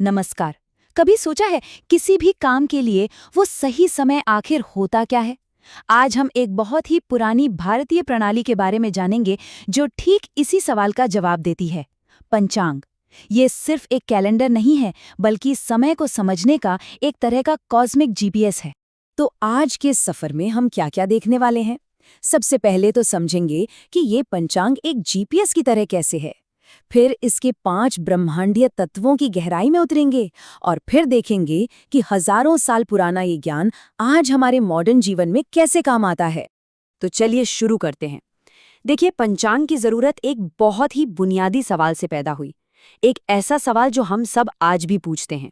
नमस्कार। कभी सोचा है किसी भी काम के लिए वो सही समय आखिर होता क्या है? आज हम एक बहुत ही पुरानी भारतीय प्रणाली के बारे में जानेंगे जो ठीक इसी सवाल का जवाब देती है। पंचांग। ये सिर्फ एक कैलेंडर नहीं है, बल्कि समय को समझने का एक तरह का कॉस्मिक जीपीएस है। तो आज के सफर में हम क्या-क्या देखने वाले हैं? सबसे पहले तो समझेंगे कि ये पंचांग एक जीपीएस की तरह कैसे है। फिर इसके 5 ब्रह्मांडीय तत्वों की गहराई में उतरेंगे और फिर देखेंगे कि हजारों साल पुराना ये ज्ञान आज हमारे मॉडर्न जीवन में कैसे काम आता है। तो चलिए शुरू करते हैं। देखिए, पंचांग की जरूरत एक बहुत ही बुनियादी सवाल से पैदा हुई। एक ऐसा सवाल जो हम सब आज भी पूछते हैं।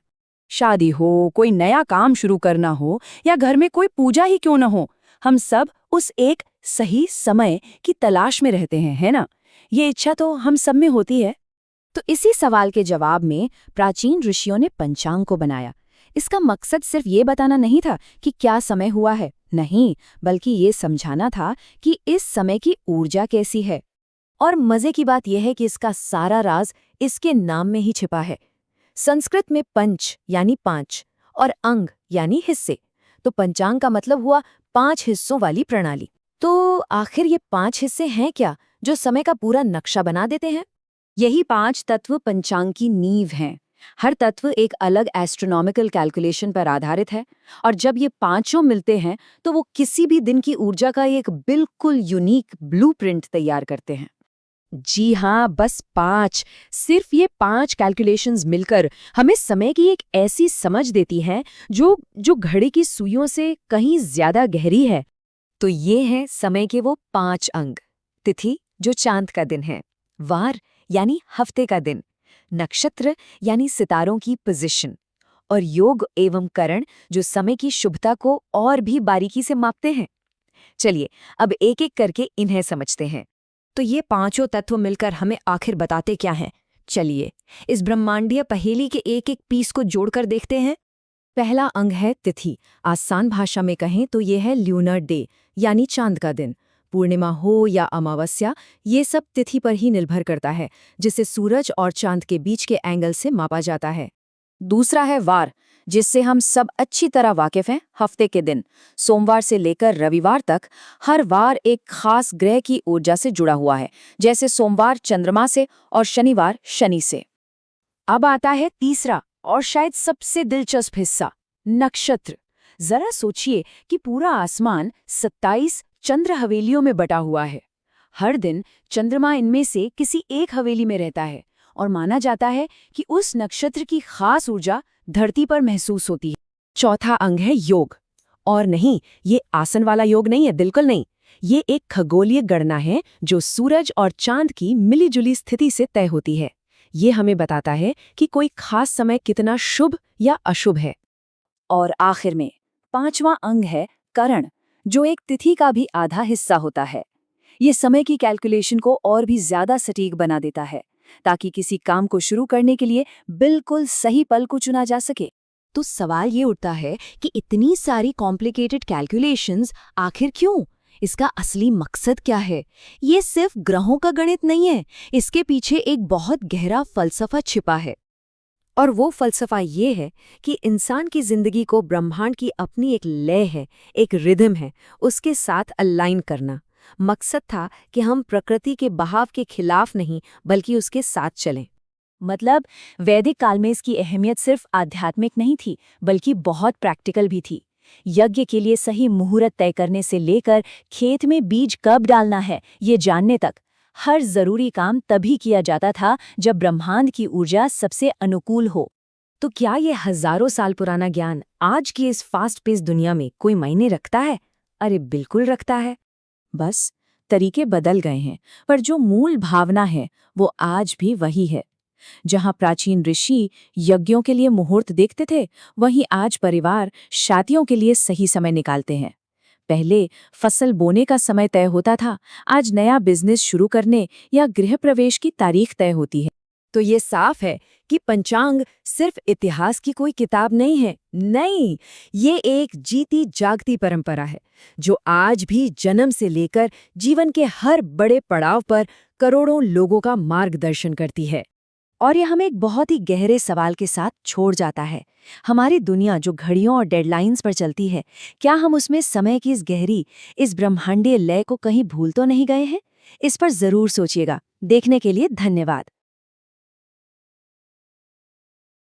शादी हो, कोई नया काम शुरू करना हो या घर में कोई पूजा ही क्यों न हो, हम सब उस एक सही समय की तलाश में रहते हैं, है ना? ये इच्छा तो हम सब में होती है। तो इसी सवाल के जवाब में प्राचीन ऋषियों ने पंचांग को बनाया। इसका मकसद सिर्फ ये बताना नहीं था कि क्या समय हुआ है, नहीं, बल्कि ये समझाना था कि इस समय की ऊर्जा कैसी है। और मजे की बात यह है कि इसका सारा राज इसके नाम में ही छिपा है। संस्कृत में पंच यानी 5 और अंग यानी हिस्से। तो पंचांग का मतलब हुआ 5 हिस्सों वाली प्रणाली। तो आखिर ये 5 हिस्से हैं क्या जो समय का पूरा नक्शा बना देते हैं? यही 5 तत्व पंचांग की नींव हैं। हर तत्व एक अलग एस्ट्रोनॉमिकल कैलकुलेशन पर आधारित है, और जब ये पांचों मिलते हैं तो वो किसी भी दिन की ऊर्जा का एक बिल्कुल यूनिक ब्लूप्रिंट तैयार करते हैं। जी हाँ, बस 5। सिर्फ ये 5 कैलकुलेशंस मिलकर हमें समय की एक ऐसी समझ देती हैं जो जो घड़ी की सुइयों से कहीं ज्यादा गहरी है। तो ये हैं समय के वो 5 अंग। तिथि, जो चांद का दिन है। वार यानी हफ्ते का दिन। नक्षत्र यानी सितारों की पोजीशन। और योग एवं करण, जो समय की शुभता को और भी बारीकी से मापते हैं। चलिए अब एक एक करके इन्हें समझते हैं। तो ये पांचों तत्व मिलकर हमें आखिर बताते क्या हैं? चलिए इस ब्रह्मांडीय पहेली के एक एक पीस को जोड़कर देखते हैं। पहला अंग है तिथि। आसान भाषा में कहें तो ये है ल्यूनर डे, यानी चांद का दिन। पूर्णिमा हो या अमावस्या, ये सब तिथि पर ही निर्भर करता है, जिसे सूरज और चांद के बीच के एंगल से मापा जाता है। दूसरा है वार, जिससे हम सब अच्छी तरह वाकिफ हैं। हफ्ते के दिन, सोमवार से लेकर रविवार तक, हर वार एक खास ग्रह की ऊर्जा से जुड़ा हुआ है, जैसे सोमवार चंद्रमा से और शनिवार शनि से। अब आता है तीसरा और शायद सबसे दिलचस्प हिस्सा, नक्षत्र। जरा सोचिए कि पूरा आसमान 27 चंद्र हवेलियों में बटा हुआ है। हर दिन चंद्रमा इनमें से किसी एक हवेली में रहता है, और माना जाता है कि उस नक्षत्र की खास ऊर्जा धरती पर महसूस होती है। चौथा अंग है योग। और नहीं, ये आसन वाला योग नहीं है, बिल्कुल नहीं। ये एक खगोलीय गणना है जो सूरज और चांद की मिलीजुली स्थिति से तय होती है। ये हमें बताता है कि कोई खास समय कितना शुभ या अशुभ है। और आखिर में पांचवां अंग है करण, जो एक तिथि का भी आधा हिस्सा होता है। ये समय की कैलकुलेशन को और भी ज्यादा सटीक बना देता है, ताकि किसी काम को शुरू करने के लिए बिल्कुल सही पल को चुना जा सके। तो सवाल ये उठता है कि इतनी सारी कॉम्प्लिकेटेड कैलकुलेशंस आखिर क्यों? इसका असली मकसद क्या है? ये सिर्फ ग्रहों का गणित नहीं है, इसके पीछे एक बहुत गहरा फलसफा छिपा है। और वो फलसफा ये है कि इंसान की जिंदगी को ब्रह्मांड की अपनी एक लय है, एक रिदम है, उसके साथ अलाइन करना। मकसद था कि हम प्रकृति के बहाव के खिलाफ नहीं, बल्कि उसके साथ चलें। मतलब वैदिक काल में इसकी अहमियत सिर्फ आध्यात्मिक नहीं थी, बल्कि बहुत प्रैक्टिकल भी थी। यज्ञ के लिए सही मुहूर्त तय करने से लेकर खेत में बीज कब डालना है, ये जानने तक, हर जरूरी काम तभी किया जाता था जब ब्रह्मांड की ऊर्जा सबसे अनुकूल हो। तो क्या ये हजारों साल पुराना ज्ञान आज की इस फास्ट पेस दुनिया में कोई मायने रखता है? अरे बिल्कुल रखता है। बस तरीके बदल गए हैं, पर जो मूल भावना है वो आज भी वही है। जहां प्राचीन ऋषि यज्ञों के लिए मुहूर्त देखते थे, वहीं आज परिवार शादियों के लिए सही समय निकालते हैं। पहले फसल बोने का समय तय होता था, आज नया बिजनेस शुरू करने या गृह प्रवेश की तारीख तय होती है। तो ये साफ है कि पंचांग सिर्फ इतिहास की कोई किताब नहीं है, नहीं, ये एक जीती जागती परंपरा है जो आज भी जन्म से लेकर जीवन के हर बड़े पड़ाव पर करोड़ों लोगों का मार्गदर्शन करती है। और यह हमें एक बहुत ही गहरे सवाल के साथ छोड़ जाता है। हमारी दुनिया जो घड़ियों और डेडलाइंस पर चलती है, क्या हम उसमें समय की इस गहरी, इस ब्रह्मांडीय लय को कहीं भूल तो नहीं गए हैं? इस पर जरूर सोचिएगा। देखने के लिए धन्यवाद।